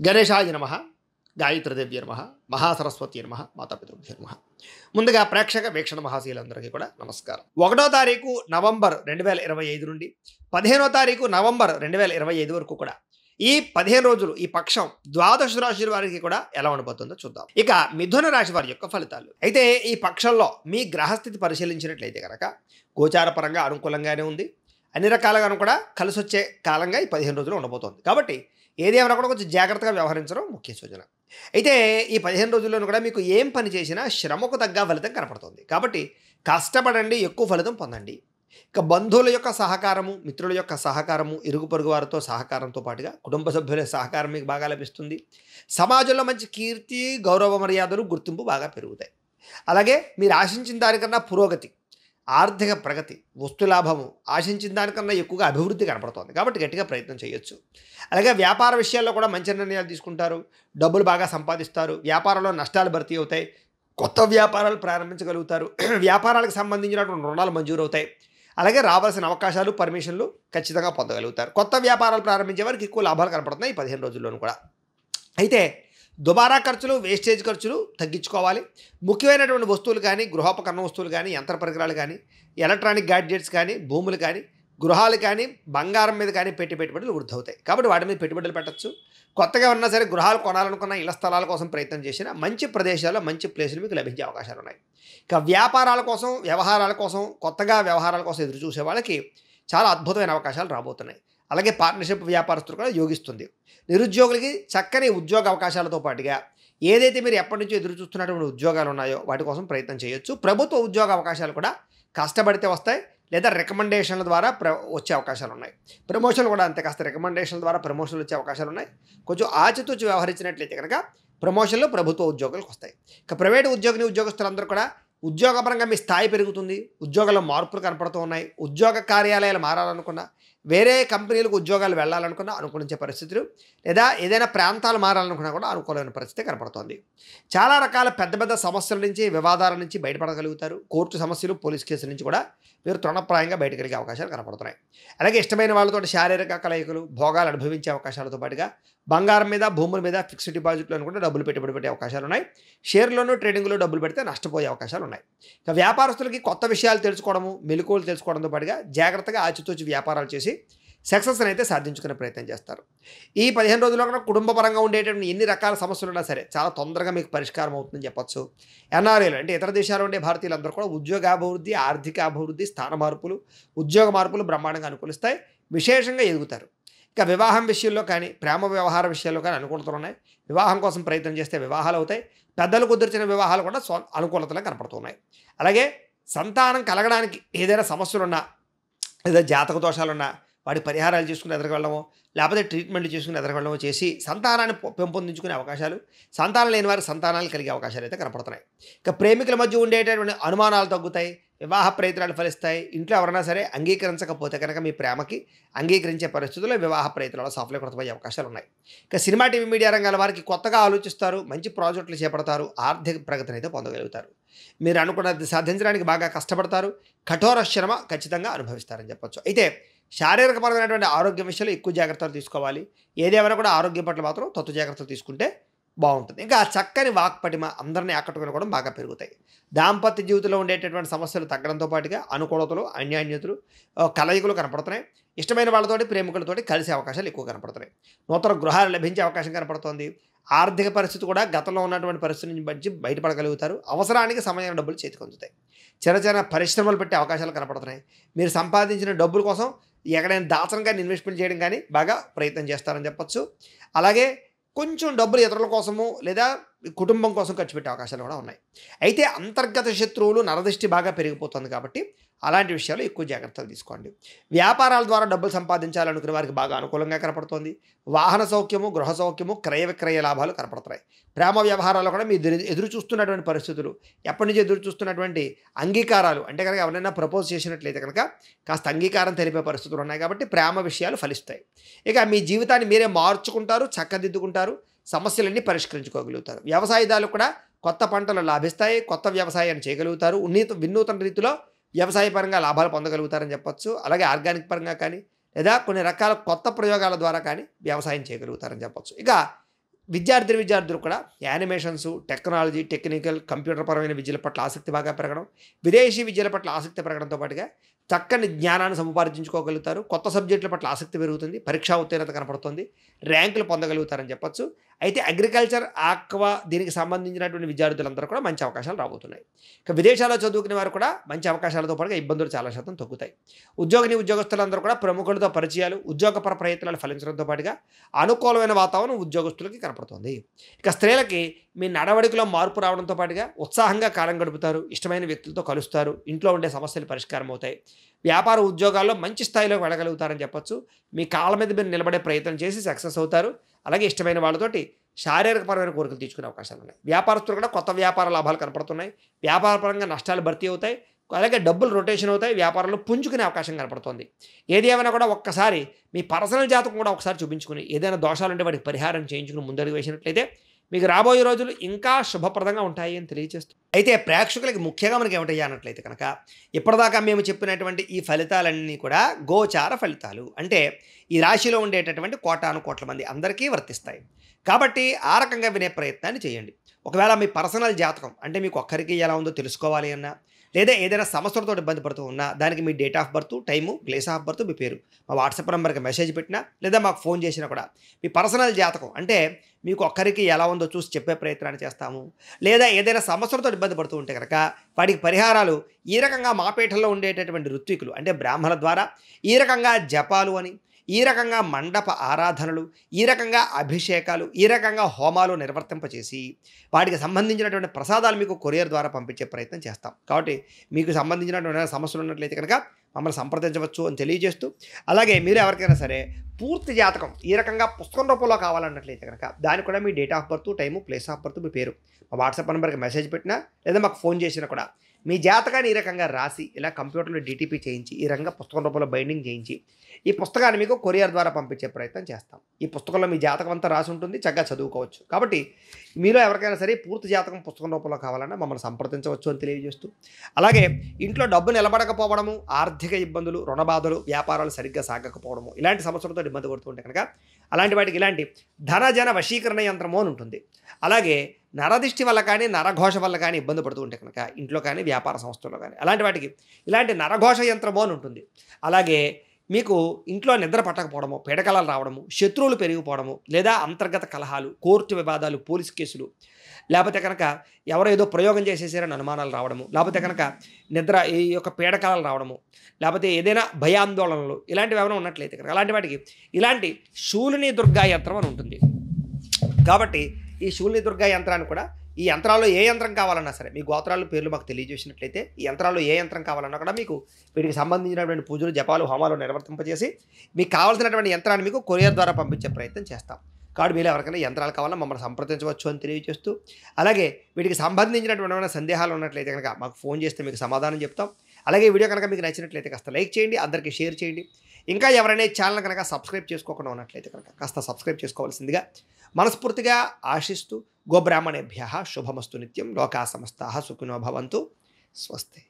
గణేశాయ నమః, గాయత్రీదేవ్య నమః, మహాసరస్వతి నమః, మాతాపితృభ్యో నమః. ముందుగా ప్రేక్షక వీక్షణ మహాశీలందరికీ కూడా నమస్కారం. 1వ తారీఖు నవంబర్ 2025 నుండి 15వ తారీఖు నవంబర్ 2025 వరకు కూడా ఈ 15 రోజులు ఈ పక్షం ద్వాదశ రాశుల వారికి కూడా ఎలా ఉండబోతుందో చూద్దాం. ఇక మిథున రాశి వారి యొక్క ఫలితాలు. అయితే ఈ పక్షంలో మీ గ్రహస్థితి పరిశీలించినట్లయితే కనుక గోచార పరంగా అనుకూలంగానే ఉంది. అన్ని రకాలుగాను కూడా కలిసి వచ్చే కాలంగా ఈ 15 రోజులు ఉండబోతోంది. కాబట్టి ఏదేమైనా కూడా కొంచెం జాగ్రత్తగా వ్యవహరించడం ముఖ్య సూచన. అయితే ఈ 15 రోజుల్లోనూ కూడా మీకు ఏం పని చేసినా శ్రమకు తగ్గ ఫలితం కనపడుతుంది. కాబట్టి కష్టపడండి, ఎక్కువ ఫలితం పొందండి. ఇక బంధువుల యొక్క సహకారము, మిత్రుల యొక్క సహకారము, ఇరుగు పొరుగు వారితో సహకారంతో పాటుగా కుటుంబ సభ్యుల సహకారం మీకు బాగా లభిస్తుంది. సమాజంలో మంచి కీర్తి, గౌరవ మర్యాదలు, గుర్తింపు బాగా పెరుగుతాయి. అలాగే మీరు ఆశించిన దానికన్నా పురోగతి, ఆర్థిక ప్రగతి, వస్తులాభము ఆశించిన దానికన్నా ఎక్కువగా అభివృద్ధి కనపడుతోంది. కాబట్టి గట్టిగా ప్రయత్నం చేయొచ్చు. అలాగే వ్యాపార విషయాల్లో కూడా మంచి నిర్ణయాలు తీసుకుంటారు, డబ్బులు బాగా సంపాదిస్తారు, వ్యాపారంలో నష్టాలు భర్తీ అవుతాయి, కొత్త వ్యాపారాలు ప్రారంభించగలుగుతారు, వ్యాపారాలకు సంబంధించినటువంటి రుణాలు మంజూరు అవుతాయి. అలాగే రావాల్సిన అవకాశాలు, పర్మిషన్లు ఖచ్చితంగా పొందగలుగుతారు. కొత్త వ్యాపారాలు ప్రారంభించే వారికి ఎక్కువ లాభాలు కనపడుతున్నాయి ఈ 15 రోజుల్లోనూ కూడా. అయితే దుబారా ఖర్చులు, వేస్టేజ్ ఖర్చులు తగ్గించుకోవాలి. ముఖ్యమైనటువంటి వస్తువులు కానీ, గృహోపకరణ వస్తువులు కానీ, యంత్ర పరికరాలు కానీ, ఎలక్ట్రానిక్ గ్యాడ్జెట్స్ కానీ, భూములు కానీ, గృహాలు కానీ, బంగారం మీద కానీ పెట్టుబడులు వృద్ధి అవుతాయి. కాబట్టి వాటి మీద పెట్టుబడులు పెట్టచ్చు. కొత్తగా ఉన్నా సరే గృహాలు కొనాలనుకున్న, ఇళ్ల స్థలాల కోసం ప్రయత్నం చేసిన మంచి ప్రదేశాల్లో మంచి ప్లేసులు మీకు లభించే అవకాశాలు ఉన్నాయి. ఇక వ్యాపారాల కోసం, వ్యవహారాల కోసం, కొత్తగా వ్యవహారాల కోసం ఎదురు చూసే వాళ్ళకి చాలా అద్భుతమైన అవకాశాలు రాబోతున్నాయి. అలాగే పార్ట్నర్షిప్ వ్యాపారస్తులు కూడా యోగిస్తుంది. నిరుద్యోగులకి చక్కని ఉద్యోగ అవకాశాలతో పాటుగా ఏదైతే మీరు ఎప్పటి నుంచో ఎదురు చూస్తున్నటువంటి ఉద్యోగాలు ఉన్నాయో వాటి కోసం ప్రయత్నం చేయొచ్చు. ప్రభుత్వ ఉద్యోగ అవకాశాలు కూడా కష్టపడితే వస్తాయి, లేదా రికమెండేషన్ల ద్వారా వచ్చే అవకాశాలు ఉన్నాయి. ప్రమోషన్లు కూడా అంతే, కాస్త రికమెండేషన్ల ద్వారా ప్రమోషన్లు వచ్చే అవకాశాలు ఉన్నాయి. కొంచెం ఆచితూచి వ్యవహరించినట్లయితే కనుక ప్రమోషన్లు ప్రభుత్వ ఉద్యోగులకు వస్తాయి. ఇక ప్రైవేటు ఉద్యోగులందరూ కూడా ఉద్యోగపరంగా మీ స్థాయి పెరుగుతుంది, ఉద్యోగాల్లో మార్పులు కనపడుతూ ఉన్నాయి. ఉద్యోగ కార్యాలయాలు మారాలనుకున్నా, వేరే కంపెనీలకు ఉద్యోగాలు వెళ్ళాలనుకున్నా అనుకూలించే పరిస్థితులు, లేదా ఏదైనా ప్రాంతాలు మారాలనుకున్నా కూడా అనుకూలమైన పరిస్థితి కనపడుతోంది. చాలా రకాల పెద్ద పెద్ద సమస్యల నుంచి, వివాదాల నుంచి బయటపడగలుగుతారు. కోర్టు సమస్యలు, పోలీస్ కేసుల నుంచి కూడా మీరు తృణప్రాయంగా బయటకెళ్ళే అవకాశాలు కనపడుతున్నాయి. అలాగే ఇష్టమైన వాళ్ళతో శారీరక కలయికలు, భోగాలు అనుభవించే అవకాశాలతో పాటుగా బంగారం మీద, భూముల మీద, ఫిక్స్డ్ డిపాజిట్లను కూడా డబ్బులు పెట్టుబడి పెట్టే అవకాశాలు ఉన్నాయి. షేర్లోనూ, ట్రేడింగ్లో డబ్బులు పెడితే నష్టపోయే అవకాశాలు ఉన్నాయి. ఇక వ్యాపారస్తులకి కొత్త విషయాలు తెలుసుకోవడము, మెలకువలు తెలుసుకోవడంతో పాటుగా జాగ్రత్తగా ఆచితూచి వ్యాపారాలు చేసి సక్సెస్ని అయితే సాధించుకునే ప్రయత్నం చేస్తారు. ఈ 15 రోజుల్లో కూడా కుటుంబ పరంగా ఉండేటువంటి ఎన్ని రకాల సమస్యలు ఉన్నా సరే చాలా తొందరగా మీకు పరిష్కారం అవుతుందని చెప్పొచ్చు. ఎన్ఆర్ఐలు అంటే ఇతర దేశాల్లో ఉండే భారతీయులందరూ కూడా ఉద్యోగాభివృద్ధి, ఆర్థిక అభివృద్ధి, స్థాన మార్పులు, ఉద్యోగ మార్పులు బ్రహ్మాండంగా అనుకూలిస్తాయి, విశేషంగా ఎదుగుతారు. ఇక వివాహం విషయంలో కానీ, ప్రేమ వ్యవహార విషయాల్లో కానీ అనుకూలతలు ఉన్నాయి. వివాహం కోసం ప్రయత్నం చేస్తే వివాహాలు అవుతాయి. పెద్దలు కుదిర్చిన వివాహాలు కూడా అనుకూలతలు కనపడుతున్నాయి. అలాగే సంతానం కలగడానికి ఏదైనా సమస్యలున్నా, లేదా జాతక దోషాలున్నా వాటి పరిహారాలు చేసుకుని ఎదరగలమో, లేకపోతే ట్రీట్మెంట్ చేసుకుని ఎదరగలమో చేసి సంతానాన్ని పెంపొందించుకునే అవకాశాలు, సంతానం లేని వారి సంతానాలు కలిగే అవకాశాలు అయితే కనపడుతున్నాయి. ఇక ప్రేమికుల మధ్య ఉండేటటువంటి అనుమానాలు తగ్గుతాయి, వివాహ ప్రయత్నాలు ఫలిస్తాయి. ఇంట్లో ఎవరైనా సరే అంగీకరించకపోతే కనుక మీ ప్రేమకి అంగీకరించే పరిస్థితుల్లో వివాహ ప్రయత్నాలు సఫలీకృతమయ్యే అవకాశాలు ఉన్నాయి. ఇక సినిమా, టీవీ, మీడియా రంగాల వారికి కొత్తగా ఆలోచిస్తారు, మంచి ప్రాజెక్టులు చేపడతారు, ఆర్థిక ప్రగతిని అయితే పొందగలుగుతారు. మీరు అనుకున్నది సాధించడానికి బాగా కష్టపడతారు, కఠోర శ్రమ ఖచ్చితంగా అనుభవిస్తారని చెప్పొచ్చు. అయితే శారీరకపరమైనటువంటి ఆరోగ్యం విషయంలో ఎక్కువ జాగ్రత్తలు తీసుకోవాలి. ఏదేమైనా కూడా ఆరోగ్యం పట్ల మాత్రం తత్వ జాగ్రత్తలు తీసుకుంటే బాగుంటుంది. ఇంకా చక్కని వాక్పటిమ, అందరినీ ఆకట్టుకుని కూడా బాగా పెరుగుతాయి. దాంపత్య జీవితంలో ఉండేటటువంటి సమస్యలు తగ్గడంతో పాటుగా అనుకూలతలు, అన్యాన్యతలు, కలయికలు కనపడుతున్నాయి. ఇష్టమైన వాళ్ళతోటి, ప్రేమికులతోటి కలిసే అవకాశాలు ఎక్కువ కనపడుతున్నాయి. నూతన గృహాలు లభించే అవకాశం కనపడుతోంది. ఆర్థిక పరిస్థితి కూడా గతంలో ఉన్నటువంటి పరిస్థితి నుంచి బయటపడగలుగుతారు. అవసరానికి సమయం డబ్బులు చేతికి అందుతాయి. చిన్న పరిశ్రమలు పెట్టే అవకాశాలు కనపడుతున్నాయి. మీరు సంపాదించిన డబ్బుల కోసం ఎక్కడైనా దాచడం కానీ, ఇన్వెస్ట్మెంట్ చేయడం కానీ బాగా ప్రయత్నం చేస్తారని చెప్పొచ్చు. అలాగే కొంచెం డబ్బులు ఇతరుల కోసము లేదా కుటుంబం కోసం ఖర్చు పెట్టే అవకాశాలు కూడా ఉన్నాయి. అయితే అంతర్గత శత్రువులు, నరదృష్టి బాగా పెరిగిపోతుంది. కాబట్టి అలాంటి విషయాలు ఎక్కువ జాగ్రత్తలు తీసుకోండి. వ్యాపారాల ద్వారా డబ్బులు సంపాదించాలనుకునే వారికి బాగా అనుకూలంగా కనపడుతోంది. వాహన సౌఖ్యము, గృహ సౌఖ్యము, క్రయ విక్రయ లాభాలు కనపడుతున్నాయి. ప్రేమ వ్యవహారాల్లో కూడా మీరు ఎదురు చూస్తున్నటువంటి పరిస్థితులు, ఎప్పటి నుంచి ఎదురు చూస్తున్నటువంటి అంగీకారాలు, అంటే కనుక ఎవరైనా ప్రపోజ్ చేసినట్లయితే కనుక కాస్త అంగీకారం తెలిపే పరిస్థితులు ఉన్నాయి. కాబట్టి ప్రేమ విషయాలు ఫలిస్తాయి. ఇక మీ జీవితాన్ని మీరే మార్చుకుంటారు, చక్కదిద్దుకుంటారు, సమస్యలన్నీ పరిష్కరించుకోగలుగుతారు. వ్యవసాయదారులు కూడా కొత్త పంటలు లాభిస్తాయి, కొత్త వ్యవసాయాన్ని చేయగలుగుతారు, వినూతన రీతిలో వ్యవసాయ పరంగా లాభాలు పొందగలుగుతారని చెప్పొచ్చు. అలాగే ఆర్గానిక్ పరంగా కానీ, లేదా కొన్ని రకాల కొత్త ప్రయోగాల ద్వారా కానీ వ్యవసాయం చేయగలుగుతారని చెప్పొచ్చు. ఇక విద్యార్థులు కూడా యానిమేషన్స్, టెక్నాలజీ, టెక్నికల్, కంప్యూటర్ పరమైన విద్యల పట్ల ఆసక్తి బాగా పెరగడం, విదేశీ విద్యల పట్ల ఆసక్తి పెరగడంతో పాటుగా చక్కని జ్ఞానాన్ని సముపార్జించుకోగలుగుతారు. కొత్త సబ్జెక్టుల పట్ల ఆసక్తి పెరుగుతుంది. పరీక్షా ఉత్తీర్ణత కనపడుతుంది. ర్యాంకులు పొందగలుగుతారని చెప్పొచ్చు. అయితే అగ్రికల్చర్, ఆక్వా దీనికి సంబంధించినటువంటి విద్యార్థులందరూ కూడా మంచి అవకాశాలు రాబోతున్నాయి. ఇక విదేశాల్లో చదువుకునే వారు కూడా మంచి అవకాశాలతో పాటుగా ఇబ్బందులు చాలా శాతం తగ్గుతాయి. ఉద్యోగస్తులందరూ కూడా ప్రముఖులతో పరిచయాలు, ఉద్యోగపర ప్రయత్నాలు ఫలించడంతో పాటుగా అనుకూలమైన వాతావరణం ఉద్యోగస్తులకి కనపడుతుంది. ఇక స్త్రీలకి మీ నడవడికలో మార్పు రావడంతో పాటుగా ఉత్సాహంగా కాలం గడుపుతారు. ఇష్టమైన వ్యక్తులతో కలుస్తారు. ఇంట్లో ఉండే సమస్యలు పరిష్కారం అవుతాయి. వ్యాపార ఉద్యోగాల్లో మంచి స్థాయిలోకి వెళ్ళగలుగుతారని చెప్పొచ్చు. మీ కాళ్ళ మీద మీరు నిలబడే ప్రయత్నం చేసి సక్సెస్ అవుతారు. అలాగే ఇష్టమైన వాళ్ళతోటి శారీరకపరమైన కోరికలు తీర్చుకునే అవకాశాలు ఉన్నాయి. వ్యాపారస్తులు కూడా కొత్త వ్యాపార లాభాలు కనపడుతున్నాయి. వ్యాపారపరంగా నష్టాలు భర్తీ అవుతాయి. అలాగే డబ్బులు రొటేషన్ అవుతాయి. వ్యాపారంలో పుంజుకునే అవకాశం కనపడుతుంది. ఏది ఏమైనా కూడా ఒక్కసారి మీ పర్సనల్ జాతకం కూడా ఒకసారి చూపించుకుని ఏదైనా దోషాలు ఉంటే వాటికి పరిహారం చేయించుకుని ముందడుగు వేసినట్లయితే మీకు రాబోయే రోజులు ఇంకా శుభప్రదంగా ఉంటాయి అని తెలియజేస్తూ, అయితే ప్రేక్షకులకి ముఖ్యంగా మనకి ఏమిటయ్యా అన్నట్లయితే కనుక ఇప్పటిదాకా మేము చెప్పినటువంటి ఈ ఫలితాలన్నీ కూడా గోచార ఫలితాలు. అంటే ఈ రాశిలో ఉండేటటువంటి కోటాను కోట్ల మంది అందరికీ వర్తిస్తాయి. కాబట్టి ఆ రకంగా వినే ప్రయత్నాన్ని చేయండి. ఒకవేళ మీ పర్సనల్ జాతకం అంటే మీకు ఒక్కరికి ఎలా ఉందో తెలుసుకోవాలి అన్నా, లేదా ఏదైనా సమస్యలతో ఇబ్బంది పడుతూ ఉన్నా దానికి మీ date of birth, time, place of birth, మీ పేరు మా వాట్సాప్ నెంబర్కి మెసేజ్ పెట్టినా లేదా మాకు ఫోన్ చేసినా కూడా మీ పర్సనల్ జాతకం అంటే మీకు ఒక్కరికి ఎలా ఉందో చూసి చెప్పే ప్రయత్నాన్ని చేస్తాము. లేదా ఏదైనా సమస్యలతో ఇబ్బంది పడుతూ ఉంటే కనుక వాటికి పరిహారాలు ఈ రకంగా మా పీఠంలో ఉండేటటువంటి ఋత్వికులు అంటే బ్రాహ్మణుల ద్వారా ఈ రకంగా జపాలు అని, ఈ రకంగా మండప ఆరాధనలు, ఈ రకంగా అభిషేకాలు, ఈ రకంగా హోమాలు నిర్వర్తింపచేసి వాటికి సంబంధించినటువంటి ప్రసాదాలు మీకు కొరియర్ ద్వారా పంపించే ప్రయత్నం చేస్తాం. కాబట్టి మీకు సంబంధించినటువంటి సమస్యలు ఉన్నట్లయితే కనుక మమ్మల్ని సంప్రదించవచ్చు అని తెలియజేస్తూ, అలాగే మీరు ఎవరికైనా సరే పూర్తి జాతకం ఈ రకంగా పుస్తకం రూపంలో కావాలన్నట్లయితే కనుక దానికి కూడా మీ date of birth, time, place of birth, మీ పేరు మా వాట్సాప్ నెంబర్కి మెసేజ్ పెట్టినా లేదా మాకు ఫోన్ చేసినా కూడా మీ జాతకాన్ని ఈ రకంగా రాసి ఇలా కంప్యూటర్లో డిటిపి చేయించి ఈ రకంగా పుస్తకం రూపంలో బైండింగ్ చేయించి ఈ పుస్తకాన్ని మీకు కొరియర్ ద్వారా పంపించే ప్రయత్నం చేస్తాం. ఈ పుస్తకంలో మీ జాతకం అంతా రాసి ఉంటుంది. చక్కగా చదువుకోవచ్చు. కాబట్టి మీలో ఎవరికైనా సరే పూర్తి జాతకం పుస్తకం రూపంలో కావాలన్నా మమ్మల్ని సంప్రదించవచ్చు అని తెలియజేస్తూ, అలాగే ఇంట్లో డబ్బు నిలబడకపోవడము, ఆర్థిక ఇబ్బందులు, రుణ బాధలు, వ్యాపారాలు సరిగ్గా సాగకపోవడము ఇలాంటి సమస్యలతో ఇబ్బంది పడుతుంటే కనుక అలాంటి వాటికి ఇలాంటి ధనజన వశీకరణ యంత్రము అని ఉంటుంది. అలాగే నరదిష్టి వల్ల కానీ నరఘోష వల్ల కానీ ఇబ్బంది పడుతూ ఉంటే కనుక ఇంట్లో కానీ వ్యాపార సంస్థల్లో కానీ అలాంటి వాటికి ఇలాంటి నరఘోష యంత్రము అని ఉంటుంది. అలాగే మీకు ఇంట్లో నిద్ర పట్టకపోవడము, పీడకలాలు రావడము, శత్రువులు పెరిగిపోవడము, లేదా అంతర్గత కలహాలు, కోర్టు వివాదాలు, పోలీస్ కేసులు, లేకపోతే కనుక ఎవరో ఏదో ప్రయోగం చేసేసారని అనుమానాలు రావడము, లేకపోతే కనుక నిద్ర ఈ యొక్క పీడకలాలు రావడము, లేకపోతే ఏదైనా భయాందోళనలు ఇలాంటివి ఏమైనా ఉన్నట్లయితే కనుక అలాంటి వాటికి ఇలాంటి శూలిని దుర్గా యంత్రం అని ఉంటుంది. కాబట్టి ఈ శూలిని దుర్గా యంత్రాన్ని కూడా ఈ యంత్రాల్లో ఏ యంత్రం కావాలన్నా సరే మీ గోత్రాల పేర్లు మాకు తెలియజేసినట్లయితే ఈ యంత్రాల్లో ఏ యంత్రం కావాలన్నా కూడా మీకు వీటికి సంబంధించినటువంటి పూజలు, జపాలు, హోమాలు నిర్వర్తింపజేసి మీకు కావాల్సినటువంటి యంత్రాన్ని మీకు కొరియర్ ద్వారా పంపించే ప్రయత్నం చేస్తాం. కాబట్టి మీరు ఎవరికైనా యంత్రాలు కావాలన్నా మమ్మల్ని సంప్రదించవచ్చు అని తెలియజేస్తూ, అలాగే వీటికి సంబంధించినటువంటి సందేహాలు ఉన్నట్లయితే కనుక మాకు ఫోన్ చేస్తే మీకు సమాధానం చెప్తాం. అలాగే ఈ వీడియో కనుక మీకు నచ్చినట్లయితే కాస్త లైక్ చేయండి, అందరికీ షేర్ చేయండి. ఇంకా ఎవరైనా ఛానల్ కనుక సబ్స్క్రైబ్ చేసుకోకుండా ఉన్నట్లయితే కనుక కాస్త సబ్స్క్రైబ్ చేసుకోవాల్సిందిగా మనస్ఫూర్తిగా ఆశిస్తూ, గోబ్రాహ్మణేభ్యః శుభమస్తు నిత్యం, లోకా సమస్తాః సుఖినో భవంతు. స్వస్తి.